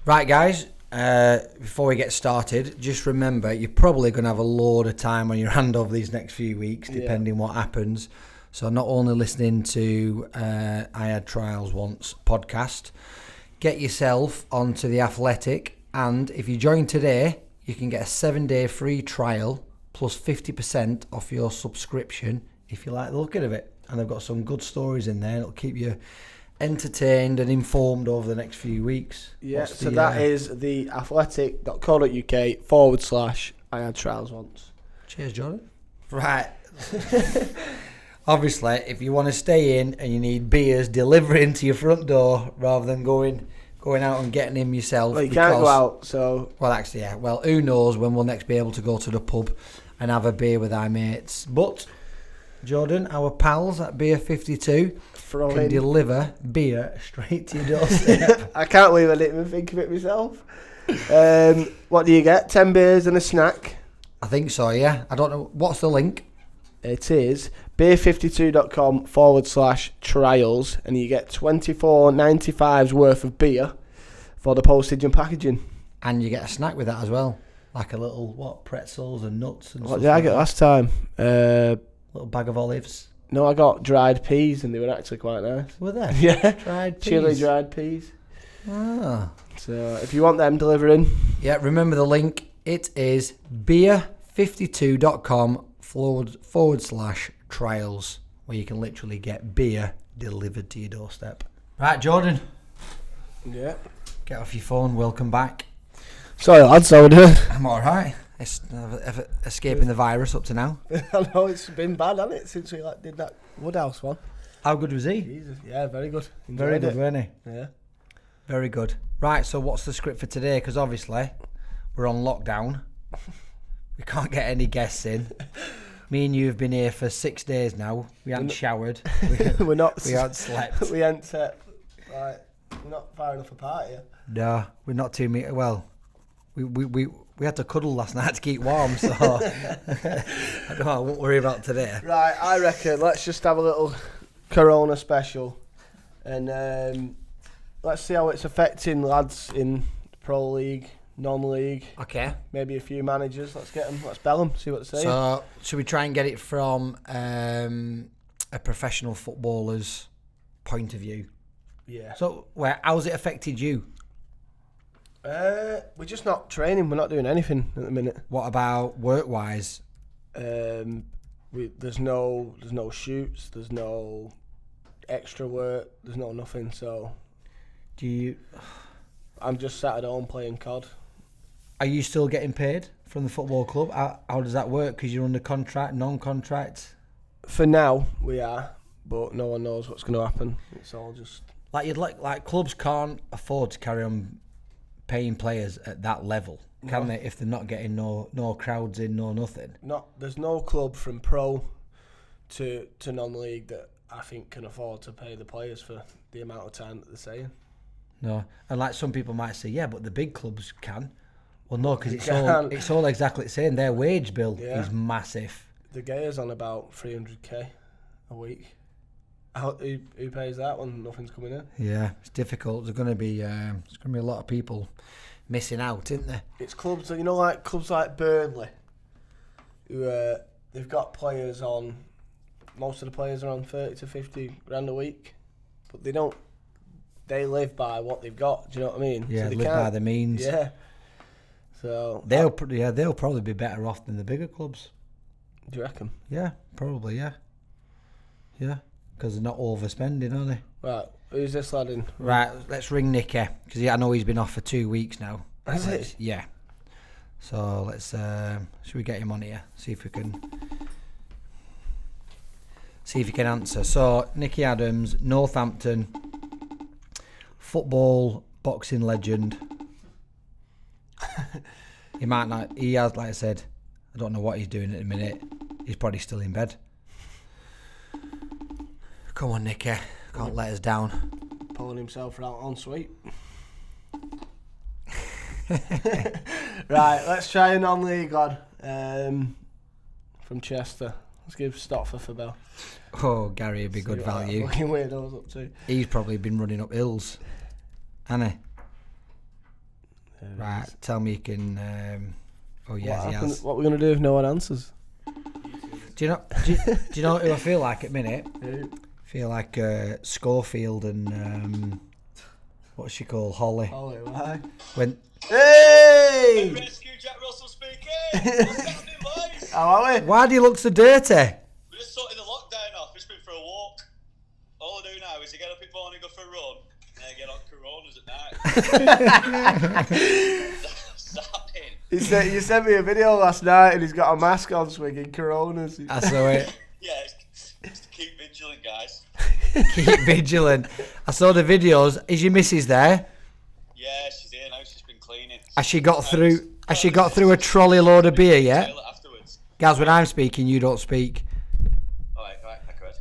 Right, guys, before we get started, just remember you're probably going to have a load of time on your hand over these next few weeks, depending what happens. So not only listening to I Had Trials Once podcast, get yourself onto The Athletic, and if you join today, you can get a 7-day free trial plus 50% off your subscription if you like the look of it. And they've got some good stories in there. It'll keep you entertained and informed over the next few weeks. Yeah, so that is theathletic.co.uk/I Had Trials Once. Cheers, Jordan. Right. Obviously, if you want to stay in and you need beers delivering to your front door rather than going out and getting them yourself. Well, you can't go out, so... Well, actually, yeah. Well, who knows when we'll next be able to go to the pub and have a beer with our mates. But, Jordan, our pals at Beer 52 can deliver beer straight to your doorstep. I can't believe I didn't even think of it myself. What do you get? 10 beers and a snack? I think so, yeah. I don't know. What's the link? It is beer52.com/trials, and you get $24.95's worth of beer for the postage and packaging. And you get a snack with that as well. Like a little, pretzels and nuts and stuff. What did I get last time? Little bag of olives. No, I got dried peas, and they were actually quite nice. Were they? Yeah. Dried peas. Chili dried peas. Ah. So if you want them delivering. Yeah, remember the link. It is beer52.com/trials, where you can literally get beer delivered to your doorstep. Right, Jordan. Yeah. Get off your phone. Welcome back. Sorry, lads. How are we doing? I'm all right. Escaping the virus up to now. I know it's been bad, hasn't it, since we did that Woodhouse one. How good was he? Jesus. Yeah, very good. Very good, wasn't he? Yeah. Very good. Right, so what's the script for today? Because obviously we're on lockdown. We can't get any guests in. Me and you have been here for 6 days now. We haven't showered. We haven't slept. We ain't we're not far enough apart here. No, we're not 2 meters. Well, we had to cuddle last night to keep warm, so I won't worry about today. Right, I reckon let's just have a little Corona special, and let's see how it's affecting lads in Pro League, non-league. Okay. Maybe a few managers. Let's get them. Let's bell them. See what they say. So, should we try and get it from a professional footballer's point of view? Yeah. So, how's it affected you? We're just not training. We're not doing anything at the minute. What about work-wise? There's no shoots. There's no extra work. There's no nothing. So, I'm just sat at home playing COD. Are you still getting paid from the football club? How does that work? Because you're under contract, non-contract. For now, we are, but no one knows what's going to happen. It's all just like clubs can't afford to carry on paying players at that level, can they? If they're not getting no crowds in, no nothing. There's no club from pro to non-league that I think can afford to pay the players for the amount of time that they're saying. No, and like some people might say, yeah, but the big clubs can. Well, no, because it's all exactly the same. Their wage bill is massive. The Gaya's on about 300k a week. Who pays that when nothing's coming in? Yeah, it's difficult. There's going to be a lot of people missing out, isn't there? It's clubs that like clubs like Burnley, who they've got players on. Most of the players are on 30 to 50 grand a week, but they don't. They live by what they've got. Do you know what I mean? Yeah, so they live by the means. Yeah. So they'll probably be better off than the bigger clubs. Do you reckon? Yeah, probably. Yeah. Yeah. Because they're not overspending, are they? Right, who's this lad in? Right, let's ring Nicky, because I know he's been off for 2 weeks now. Has it? Yeah. So let's, should we get him on here? See if he can answer. So, Nicky Adams, Northampton, football, boxing legend. He might not, he has, like I said, I don't know what he's doing at the minute. He's probably still in bed. Come on, Nicky. Can't let us down. Pulling himself out en suite. Right, let's try a non-league lad. From Chester. Let's give Stopforth a bell. Oh, Gary would be good value. Fucking weirdo's up to. He's probably been running up hills, hasn't he? Right, tell me you can. Oh yes, he has. What are we gonna do if no one answers? Do you know who I feel like at minute? I feel like Schofield and what's she called? Holly. Holly, why? Hey! Rescue Jack Russell speaking. What's happening, boys? How are we? Why do you look so dirty? We're just sorting the lockdown off. Just been for a walk. All I do now is to get up in the morning, go for a run, and then get on Coronas at night. Stopping. You sent me a video last night and he's got a mask on swinging Coronas. I saw it. Yeah, it's to keep vigilant, guys. Keep vigilant. I saw the videos. Is your missus there? Yeah, she's here now. She's been cleaning. Has she got through? Has she got through a trolley load of beer yet? Afterwards. Guys, when I'm speaking, you don't speak. Alright, I could.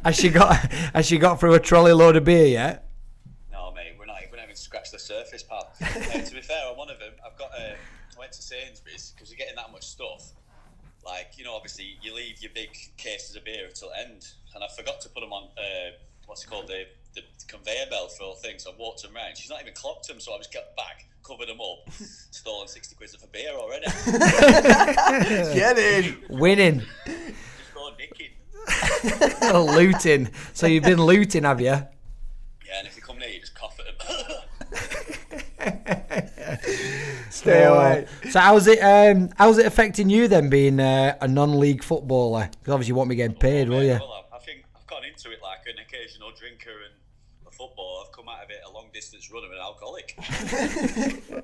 Has she got through a trolley load of beer yet? No, mate, we're not even scratched the surface, pal. To be fair, on one of them, I went to Sainsbury's because you're getting that much stuff. Like, obviously, you leave your big cases of beer until end, and I forgot to put them on, what's it called, the conveyor belt for all things. So I walked them round. She's not even clocked them, so I just got back, covered them up, stolen 60 quid of a beer already. Get in. Winning. Just go nicking. Looting. So you've been looting, have you? Yeah, and if you come near, you just cough at them. Stay away. So how's it affecting you then, being a non-league footballer? Because obviously you won't be getting paid, will you? Well, I think I've gone into it like an occasional drinker and a footballer. I've come out of it a long distance runner and an alcoholic.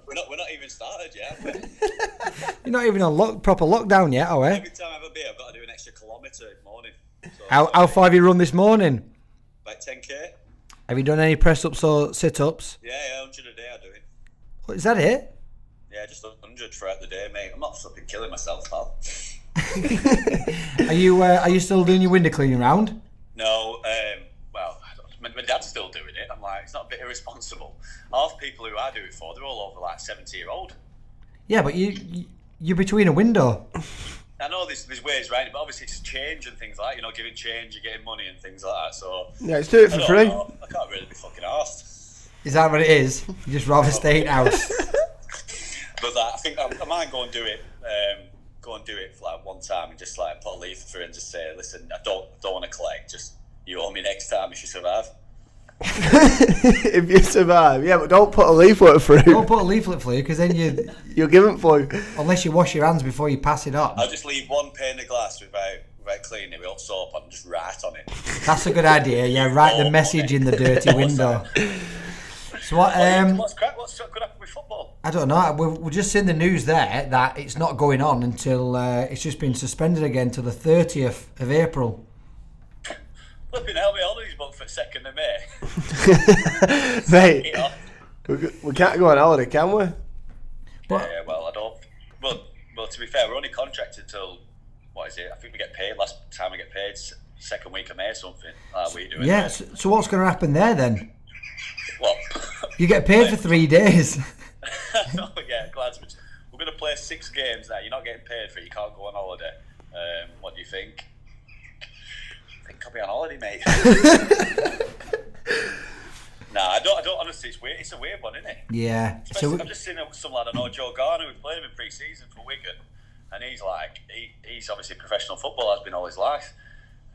we're not even started yet. You're not even on proper lockdown yet, are we? Every time I have a beer, I've got to do an extra kilometre in the morning. So How far have you run this morning? About 10k. Have you done any press-ups or sit-ups? Yeah, 100 a day I'm doing. What, is that it? Yeah, just 100 throughout the day, mate. I'm not flipping killing myself, pal. Are you still doing your window cleaning round? No, well, my dad's still doing it. I'm like, it's not a bit irresponsible. Half people who I do it for, they're all over like 70-year-old. Yeah, but you're between a window. I know there's ways around it, but obviously it's change and things like that. Giving change, you're getting money and things like that. So yeah, let's do it for free. I can't really be fucking arsed. Is that what it is? You just rather stay in house. But I think I might go and do it. Go and do it for like one time and just like put a leaflet through and just say, listen, I don't want to collect. Just you owe me next time if you survive. If you survive, yeah, but don't put a leaflet through. Don't put a leaflet through, because then you'll give it for you. Unless you wash your hands before you pass it on. I'll just leave one pane of glass without cleaning it with soap on and just write on it. That's a good idea. Yeah, write the message in the dirty window. So what? What's crap? What's going to happen with football? I don't know. We've just seen the news there that it's not going on until it's just been suspended again till the 30th of April. Flipping hell, my holidays booked for 2nd of May. Mate, we can't go on holiday, can we? Yeah, well, I don't. Well, to be fair, we're only contracted till, what is it? I think we get paid, last time we get paid, 2nd week of May or something. We do it. Yeah, so what's going to happen there then? What? You get paid for 3 days. Oh, yeah, Glasgow. We're going to play 6 games now. You're not getting paid for it. You can't go on holiday. What do you think? I think I'll be on holiday, mate. Nah, I don't honestly. It's weird. It's a weird one, isn't it? Yeah. Especially, I'm just seeing some lad I know, Joe Garner, who played him in pre-season for Wigan, and he's like, he's obviously a professional footballer, has been all his life,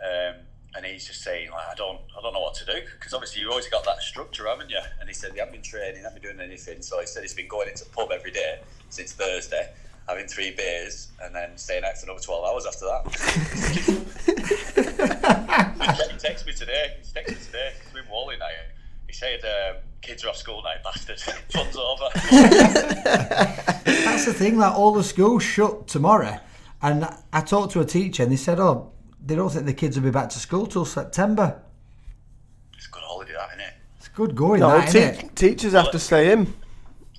and he's just saying like, I don't know what to do, because obviously you've always got that structure, haven't you? And he said he hasn't been training, hasn't been doing anything, so he said he's been going into the pub every day since Thursday, having 3 beers, and then staying out for another 12 hours after that. He texted me today. He's been walling now. He said, kids are off school now, bastard. Fun's over. That's the thing, like all the schools shut tomorrow. And I talked to a teacher and they said, they don't think the kids will be back to school till September. It's a good holiday, that, isn't it? It's good going, no, that, isn't it? Teachers have to stay in.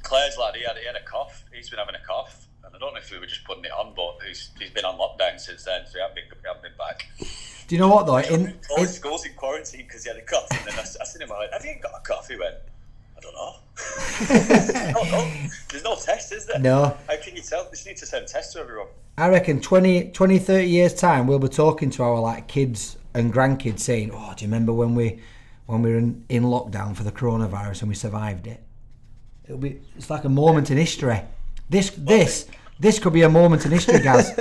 Claire's lad, he had a cough. He's been having a cough. And I don't know if we were just putting it on, but he's been on lockdown since then, so he hasn't been back. Do you know what though? All his school's in quarantine because he had a cough, and then I seen him. I went, "Have you got a cough?" He went, "I don't know." There's no test, is there? No. How can you tell? They just need to send tests to everyone. I reckon 20, 30 years time we'll be talking to our like kids and grandkids saying, "Oh, do you remember when we were in lockdown for the coronavirus and we survived it?" It's like a moment in history. This could be a moment in history, Gaz.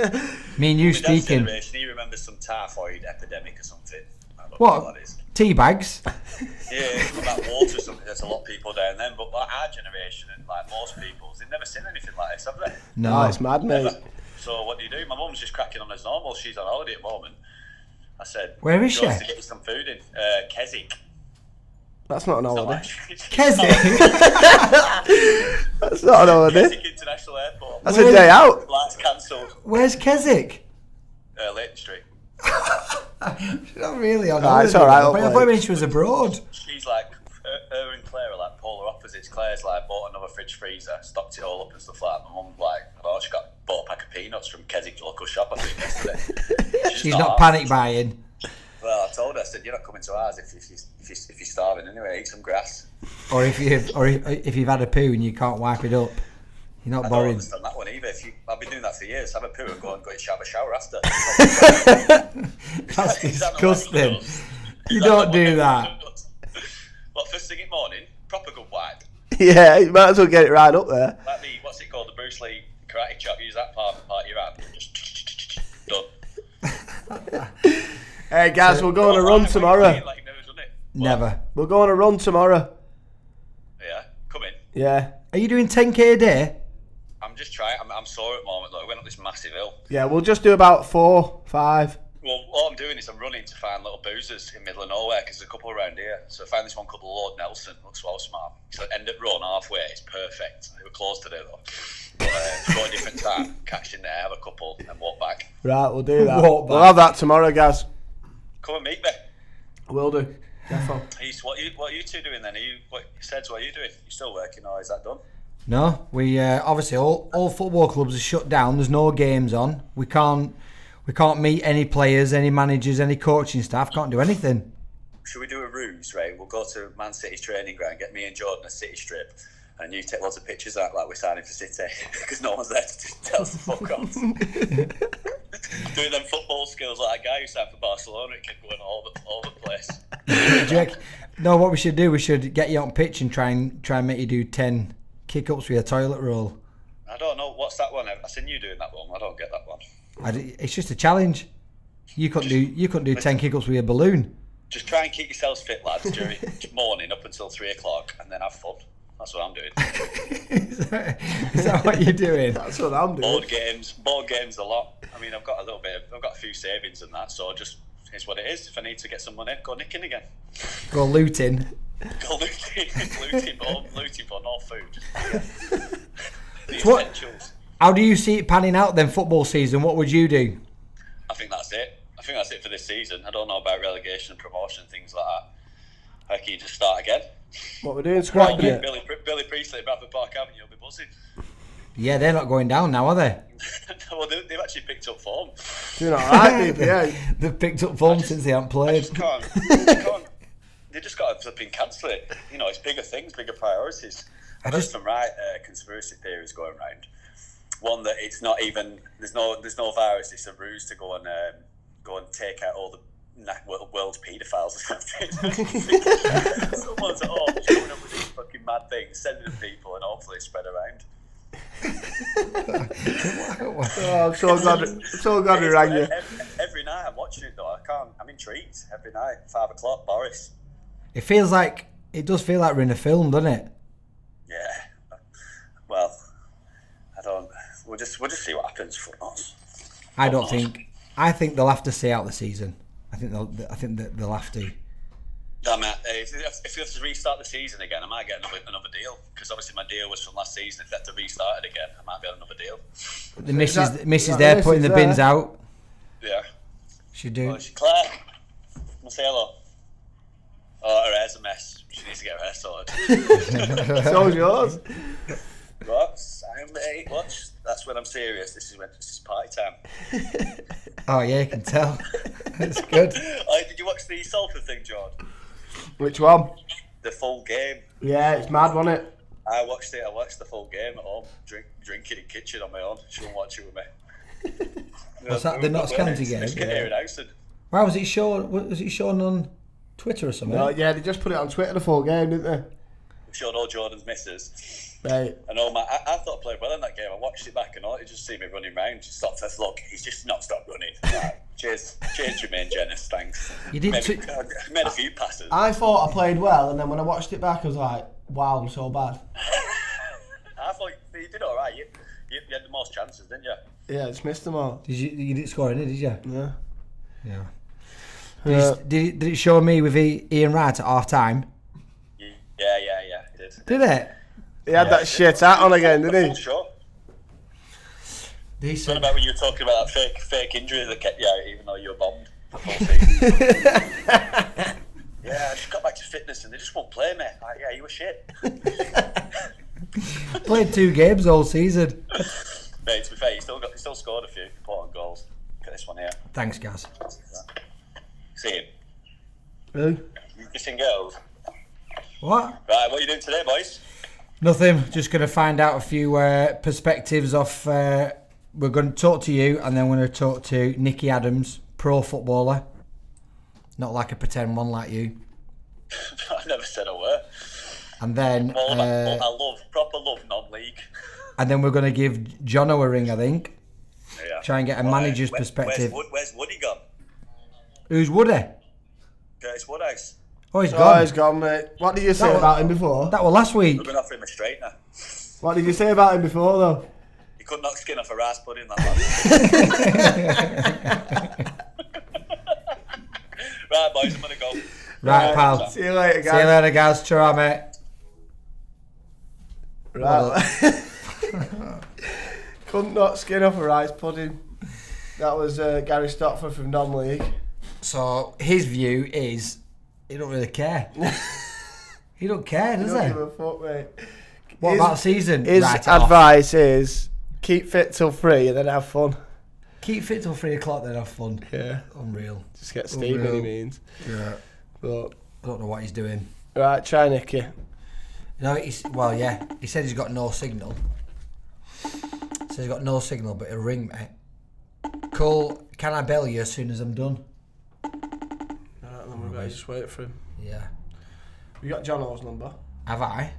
Me and you speaking. He remembers some typhoid epidemic or something. I don't know What that is. Tea bags? Yeah, it's about water or something. There's a lot of people down then, but like our generation and like most people's, they've never seen anything like this, have they? No, it's mad, mate. Never. So what do you do? My mum's just cracking on as normal. She's on holiday at the moment. I said, where is she? To get you some food in Keswick. That's not an holiday. Keswick? That's not an holiday. Keswick International Airport. That's a day out. Flights cancelled. Where's Keswick? Leighton Street. She's not really on It's holiday. alright. I thought when she was abroad. She's like, her and Claire are like polar opposites. Claire's like bought another fridge freezer, stocked it all up and stuff like that. My mum's like, oh, she bought a pack of peanuts from Keswick local shop, I think, yesterday. She's not panic buying. Well, I told her, I said, you're not coming to ours if you're starving anyway, eat some grass. Or if you've had a poo and you can't wipe it up. You're not I boring. don't understand that one either. I've been doing that for years. Have a poo and go and have a shower after. That's disgusting. You don't do that. What, first thing in the morning, proper good wipe. Yeah, you might as well get it right up there. Like the, what's it called, the Bruce Lee karate chop, use that part of your hand. Just done. Hey guys, we'll go on a run tomorrow. Like you've never done it. Never. We'll go on a run tomorrow. Yeah, come in. Yeah. Are you doing 10k a day? I'm just trying. I'm sore at the moment. Look, I went up this massive hill. Yeah, we'll just do about 4, 5. Well, all I'm doing is I'm running to find little boozers in the middle of nowhere because there's a couple around here. So I found this one called Lord Nelson. Looks well smart. So I end up run halfway. It's perfect. They were closed today though. But go a different time. Catch in there, have a couple, and walk back. Right, we'll do that. Walk back. We'll have that tomorrow, guys. Come and meet me. Will do. Defo. What are you two doing then? What are you doing? You still working or is that done? No, we obviously all football clubs are shut down. There's no games on. We can't meet any players, any managers, any coaching staff. Can't do anything. Should we do a ruse, right? We'll go to Man City's training ground, get me and Jordan a City strip, and you take lots of pictures out like we're signing for City because no one's there to tell us to fuck off. Doing them football skills like a guy who signed for Barcelona, it kept going all over the place. No, what we should do, we should get you on pitch and try and make you do 10 kick-ups with a toilet roll. I don't know, what's that one? I've seen you doing that one. I don't get that one. It's just a challenge. You couldn't do 10 kick-ups with a balloon. Just try and keep yourselves fit, lads, during morning up until 3 o'clock, and then have fun. That's what I'm doing. Is that what you're doing? That's what I'm doing. Board games a lot. I mean, I've got a few savings and that, so just it's what it is. If I need to get some money, go nicking again. Go looting. Go looting for no food. The essentials. How do you see it panning out then, football season? What would you do? I think that's it. I think that's it for this season. I don't know about relegation and promotion and things like that. I reckon you just start again. What we're doing, scrapping it. Billy Priestley at Bradford Park Avenue, you'll be buzzing. Yeah, they're not going down now, are they? Well, they've actually picked up form. Doing alright, people, yeah. They've picked up form since they haven't played. They just got to flipping cancel it. You know, it's bigger things, bigger priorities. I've heard some conspiracy theories going around. One that it's not even there's no virus. It's a ruse to go and take out all the world's paedophiles or something. Someone's at home just coming up with these fucking mad things, sending them people, and hopefully spread around. Oh, I'm so glad we rang you. Every night I'm watching it though. I'm intrigued. Every night, 5 o'clock, Boris. It does feel like we're in a film, doesn't it? Yeah. Well, I don't. We'll just see what happens for us. I think they'll have to stay out the season. I think they'll have to. If you have to restart the season again, I might get another deal because obviously my deal was from last season. If they have to restart it again, I might get another deal. The missus there putting the bins out. Yeah. She do. Oh, Claire, wanna say hello? Oh, her hair's a mess. She needs to get her hair sorted. So's yours. What? Mate, watch. That's when I'm serious. This is party time. Oh yeah, you can tell. It's good. Did you watch the Salford thing, George? Which one? The full game. Yeah, it's mad, wasn't it? I watched the full game at home, drinking in the kitchen on my own. She won't watch it with me. Was that the Notts County game? It's here in Howson. Why was it shown? Was it shown on Twitter or something? No, yeah, they just put it on Twitter the full game, didn't they? showed all Jordan's misses. Right. And all I thought I played well in that game. I watched it back and all, it just see me running around. Just stopped. I said, look, he's just not stopped running. Right. Cheers, Jermaine Jenas. Thanks. You did made a few passes. I thought I played well, and then when I watched it back, I was like, wow, I'm so bad. I thought you did all right. You had the most chances, didn't you? Yeah, I just missed them all. You didn't score any, did you? Yeah. Yeah. Did it show me with Ian Wright at half time? Yeah, it did. Did it? He had that shit hat on again, didn't he? Sure. Decent. What about when you were talking about that fake injury that kept you out even though you were bombed the full season? Yeah, I just got back to fitness and they just won't play me. Like, yeah, you were shit. Played 2 games all season. Mate, to be fair, you still scored a few important goals. Look at this one here. Thanks, Gaz. See him. Really? Missing girls. What? Right, what are you doing today, boys? Nothing. Just going to find out a few perspectives off. We're going to talk to you, and then we're going to talk to Nicky Adams, pro footballer. Not like a pretend one like you. I never said a word. And then I love proper non-league. And then we're going to give Jono a ring, I think. Yeah. Try and get a manager's perspective. Where's Woody gone? Who's Woody? Curtis Woodhouse. Oh, he's gone. Oh, he's gone, mate. What did you say about him before? That was last week. We're going to offer him a straightener. What did you say about him before, though? He couldn't knock skin off a rice pudding, that man. Right, boys, I'm going to go. Right, pal. See you later, guys. See you later, guys. Ta-ra, mate. Right. Couldn't knock skin off a rice pudding. That was Gary Stopforth from non-league. So his view is he don't really care. He don't care, does Don't he? give a fuck, mate. What about the season? His Write it off. advice is keep fit till 3 and then have fun. Keep fit till 3 o'clock, then have fun. Yeah. Unreal. Just get steaming, he means. Yeah. But I don't know what he's doing. right, try Nicky. No, he said he's got no signal. Says he's got no signal, but he'll ring me. Cole, can I bell you as soon as I'm done? Alright, then we've got to just wait for him. Yeah. You got Jono's number? Have I?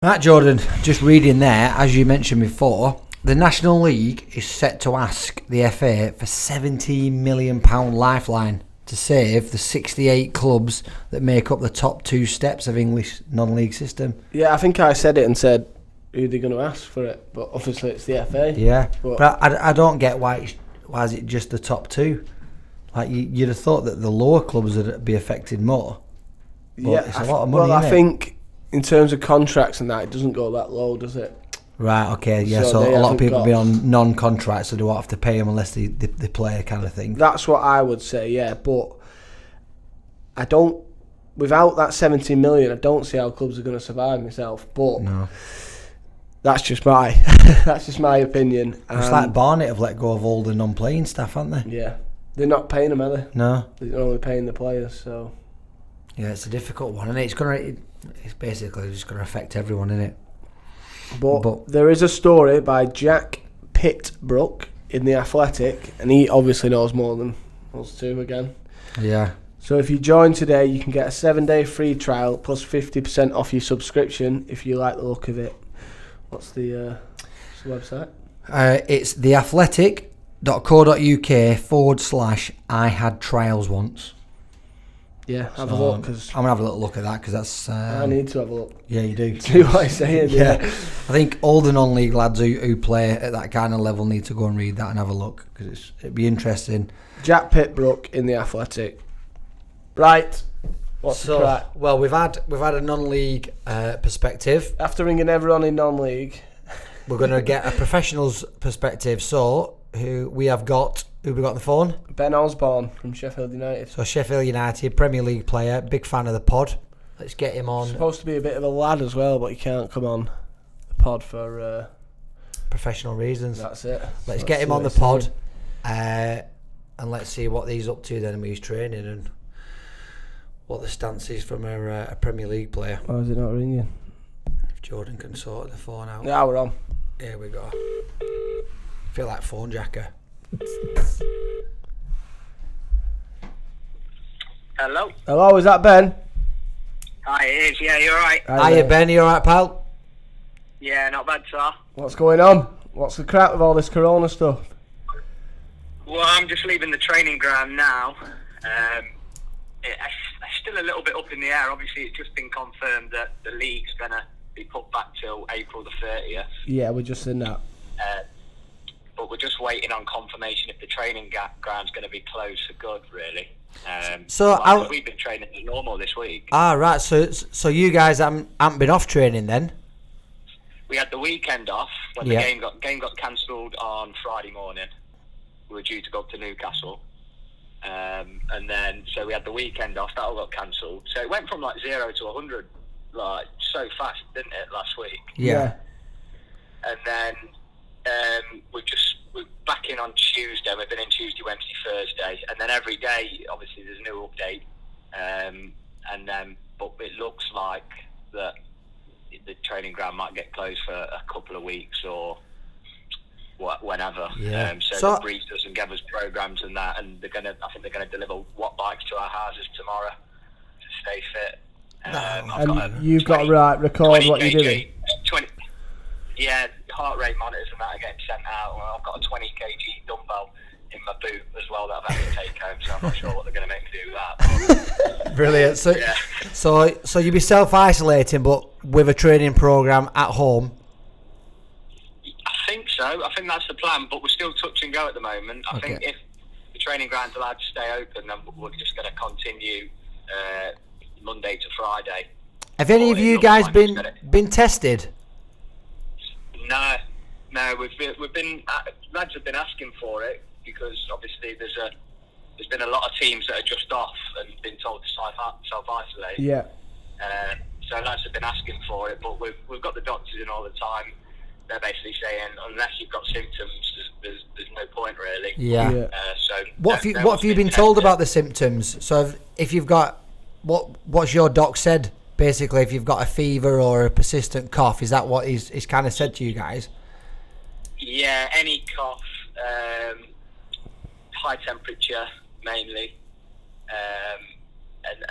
Right, Jordan, just reading there, as you mentioned before, the National League is set to ask the FA for £17 million lifeline to save the 68 clubs that make up the top 2 steps of English non-league system. Yeah, I think I said it and said who they're going to ask for it, but obviously it's the FA. Yeah, but I don't get why is it just the top 2? Like you'd have thought that the lower clubs would be affected more. But yeah, it's a lot of money. Well, I innit? think in terms of contracts and that, it doesn't go that low, does it? Right, okay, yeah, So so they a lot of haven't people got- be on non-contract, so they won't have to pay them unless they play, kind of thing. That's what I would say, yeah, but I don't, without that 17 million, I don't see how clubs are going to survive myself, but No. that's just my that's just my opinion. It's like Barnet have let go of all the non-playing staff, haven't they? Yeah, they're not paying them, are they? No. They're only paying the players, so... Yeah, it's a difficult one, and it's basically just gonna affect everyone, isn't it? But there is a story by Jack Pittbrook in The Athletic, and he obviously knows more than us two again. Yeah. So if you join today, you can get a 7-day free trial plus 50% off your subscription if you like the look of it. What's the website? It's theathletic.co.uk/I had trials once. Yeah, have a look, because I'm gonna have a little look at that because that's. I need to have a look. Yeah, you do. See what I'm saying? Yeah. I think all the non-league lads who play at that kind of level need to go and read that and have a look because it'd be interesting. Jack Pittbrook in The Athletic. Right. What's the crack? Well, we've had a non-league perspective. After ringing everyone in non-league, We're going to get a professional's perspective. So, who we got on the phone? Ben Osborn from Sheffield United. So, Sheffield United, Premier League player, big fan of the pod. Let's get him on. Supposed to be a bit of a lad as well, but he can't come on the pod for Professional reasons. that's it. Let's get him on the pod, and let's see what he's up to then with his training and what the stance is from a Premier League player. Why is it not ringing? If Jordan can sort the phone out. Yeah, we're on. Here we go. Feel like phone jacker. Hello? Hello, is that Ben? Hi, it is. Yeah, you alright? Hiya, Ben. You alright, pal? Yeah, not bad, sir. What's going on? What's the crack with all this corona stuff? Well, I'm just leaving the training ground now. It's still a little bit up in the air. Obviously, it's just been confirmed that the league's going to be put back till April the 30th. Yeah, we're just in that. But we're just waiting on confirmation if the training ground's going to be closed for good, really. We've been training as normal this week. Ah, right. So you guys haven't been off training then? We had the weekend off when the game got cancelled on Friday morning. We were due to go up to Newcastle. And then, so we had the weekend off, that all got cancelled. So it went from like 0 to 100, like, so fast, didn't it, last week? Yeah. And then we're back in on Tuesday. We've been in Tuesday, Wednesday, Thursday. And then every day, obviously, there's a new update. But it looks like that the training ground might get closed for a couple of weeks or whenever. Yeah. So the Breeze doesn't give us programs and that, and I think they're gonna deliver watt bikes to our houses tomorrow to stay fit. You've got to record what you're doing. Heart rate monitors and that are getting sent out. Well, I've got a 20 kg dumbbell in my boot as well that I've had to take home, so I'm not sure what they're going to make me do with that. Brilliant. So you'll be self-isolating, but with a training program at home. I think so. I think that's the plan, but we're still touch and go at the moment. I think if the training ground's allowed to stay open, then we're just going to continue Monday to Friday. Have any of you guys been tested? No. We've been lads have been asking for it because obviously there's been a lot of teams that are just off and been told to self-isolate. Yeah. So lads have been asking for it, but we've got the doctors in all the time. They're basically saying unless you've got symptoms, there's no point really. Yeah. So what have you been told about the symptoms? So if you've got what's your doc said? Basically, if you've got a fever or a persistent cough, is that what he's kind of said to you guys? Yeah, any cough, high temperature mainly,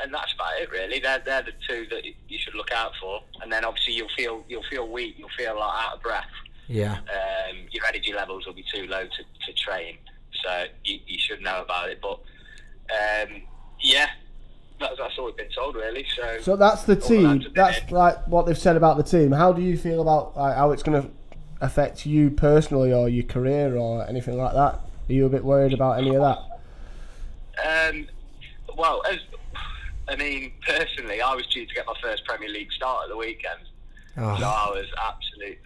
and that's about it really. They're the two that you should look out for. And then obviously you'll feel weak, you'll feel like out of breath. Yeah. Your energy levels will be too low to train, so you should know about it. But that's all we've been told really. So that's the team. That's like what they've said about the team. How do you feel about how it's going to affect you personally or your career or anything like that? Are you a bit worried about any of that? Well, personally, I was due to get my first Premier League start at the weekend. Oh. So I was absolutely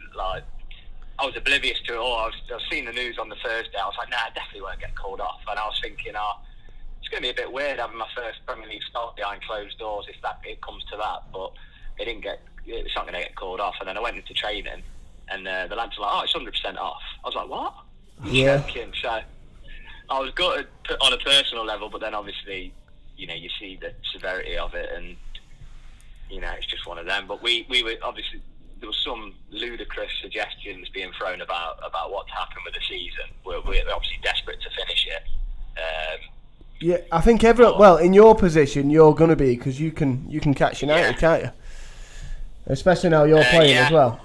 I was oblivious to it all. I was seeing the news on the Thursday. I was like, I definitely won't get called off. And I was thinking, it's going to be a bit weird having my first Premier League start behind closed doors if it comes to that. But it's not going to get called off. And then I went into training, and the lads were like, it's 100% off. I was like, what? Yeah. So I was gutted on a personal level, but then obviously, you see the severity of it, and it's just one of them. But we were obviously, there was some ludicrous suggestions being thrown about what happened with the season. We're obviously desperate to finish it. Yeah, I think in your position, you're going to be, because you can catch United, can't you? Especially now you're playing as well.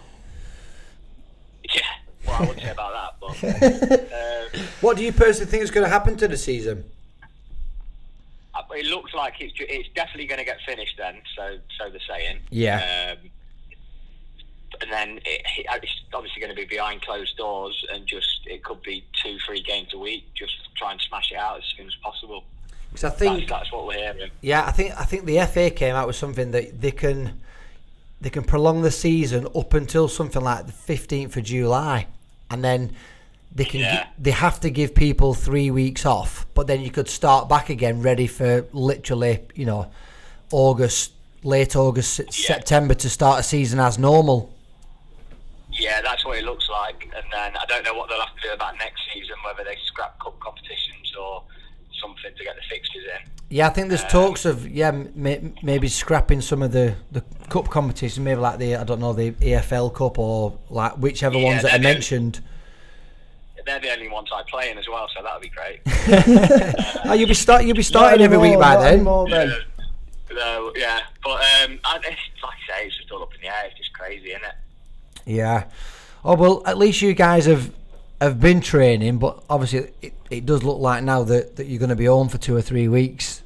Yeah, well, I wouldn't say about that, but... what do you personally think is going to happen to the season? It looks like it's definitely going to get finished then, so they're saying. Yeah. And then it's obviously going to be behind closed doors, and it could be 2-3 games a week. Just try and smash it out as soon as possible. Because I think that's what we're hearing. Yeah, I think the FA came out with something that they can prolong the season up until something like the 15th of July, and then they have to give people 3 weeks off, but then you could start back again ready for literally August, late August, September to start a season as normal. Yeah, that's what it looks like. And then I don't know what they'll have to do about next season, whether they scrap cup competitions or something to get the fixtures in. Yeah, I think there's talks of maybe scrapping some of the cup competitions, maybe like the EFL Cup or like whichever ones that are mentioned. They're the only ones I play in as well, so that'll be great. You'll be starting every week by then. No, yeah, but like I say, it's just all up in the air. It's just crazy, isn't it? Yeah. Oh well, at least you guys have been training, but obviously it does look like now that you're going to be home for 2 or 3 weeks.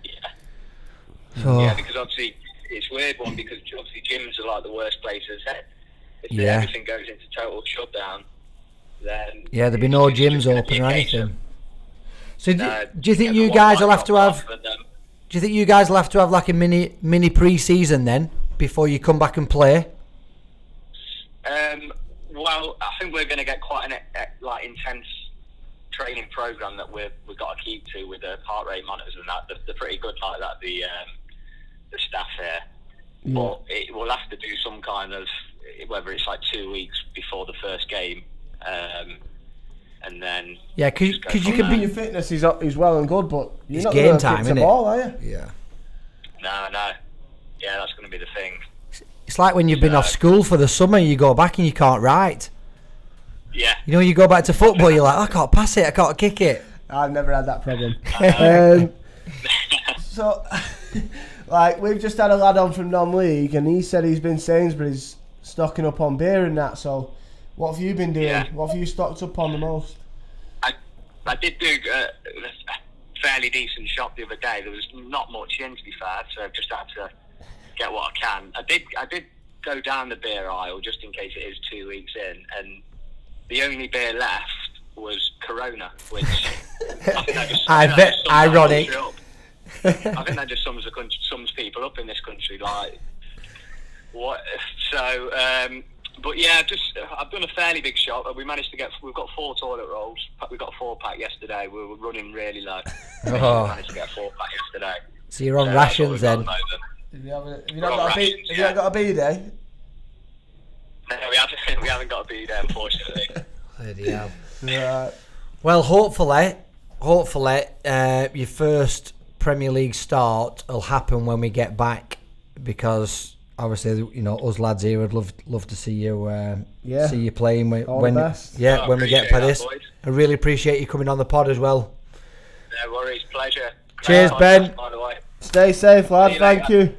Yeah. So, yeah, because obviously it's a weird one because obviously gyms are like the worst places. If everything goes into total shutdown, then there'll be no gyms open or anything. So do you think you guys will have to have? Do you think you guys will have to have like a mini pre-season then before you come back and play? Well, I think we're going to get quite an intense training program that we've got to keep to with the heart rate monitors and that. They're pretty good like that. The staff here, but we'll have to do some kind of, whether it's like 2 weeks before the first game, and then because you can be your fitness is well and good, but you're it's not game going to time, kick isn't the it? ball, are you? Yeah. No, yeah, that's going to be the thing. It's like when you've been off school for the summer, you go back and you can't write. Yeah. You know, you go back to football, you're like, I can't pass it, I can't kick it. I've never had that problem. So, like, we've just had a lad on from non-league, and he said he's been Sainsbury's stocking up on beer and that. So, what have you been doing? Yeah. What have you stocked up on the most? I did do a fairly decent shop the other day. There was not much in, to be fair, so I've just had to get what I can. I did go down the beer aisle just in case it is 2 weeks in, and the only beer left was Corona, which I think that just ironic. I think that just sums people up in this country. Like what? So, but yeah, I've done a fairly big shop. We've got 4 toilet rolls. We got a 4-pack yesterday. We were running really low. We managed to get a 4-pack yesterday. So you're on rations then. Have you not got a B-day? No, we haven't got a B-day, unfortunately. Bloody hell. Right. Well, hopefully, your first Premier League start will happen when we get back, because obviously, you know, us lads here would love to see you playing when we get by this. Boys. I really appreciate you coming on the pod as well. No worries, pleasure. Cheers, Ben. By the way. Stay safe, lad. Thank you.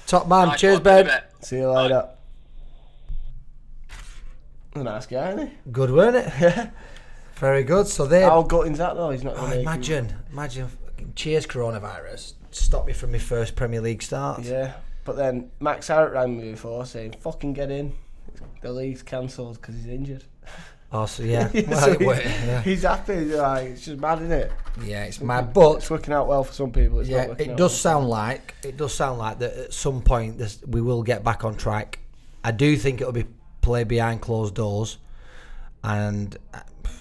Top man. Nice Cheers, one, Ben. See you later. A nice guy, isn't he? Good, weren't it? Yeah. Very good. So there. How gutting's that though? He's not. Imagine. Cheers, coronavirus. Stop me from my first Premier League start. Yeah, but then Max Harrop rang me before saying, "Fucking get in. The league's cancelled because he's injured." Oh, so yeah. He's happy. Like, it's just mad, isn't it? Yeah, it's mad. But it's working out well for some people. It's not working it out does well. sound like that at some point we will get back on track. I do think it'll be played behind closed doors, and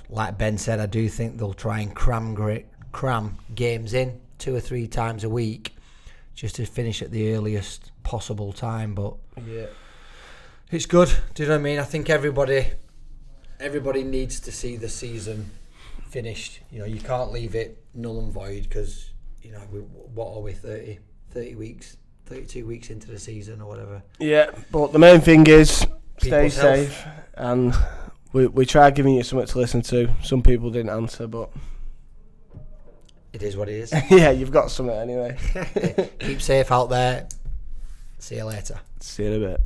like Ben said, I do think they'll try and cram games in 2 or 3 times a week, just to finish at the earliest possible time. But yeah, it's good. Do you know what I mean? I think everybody needs to see the season finished. You know, you can't leave it null and void, because you know what are we 30 weeks, 32 weeks into the season or whatever. Yeah, but the main thing is stay People's health. safe, and we tried giving you something to listen to. Some people didn't answer, but it is what it is. yeah, you've got something anyway. Keep safe out there. See you later. See you in a bit.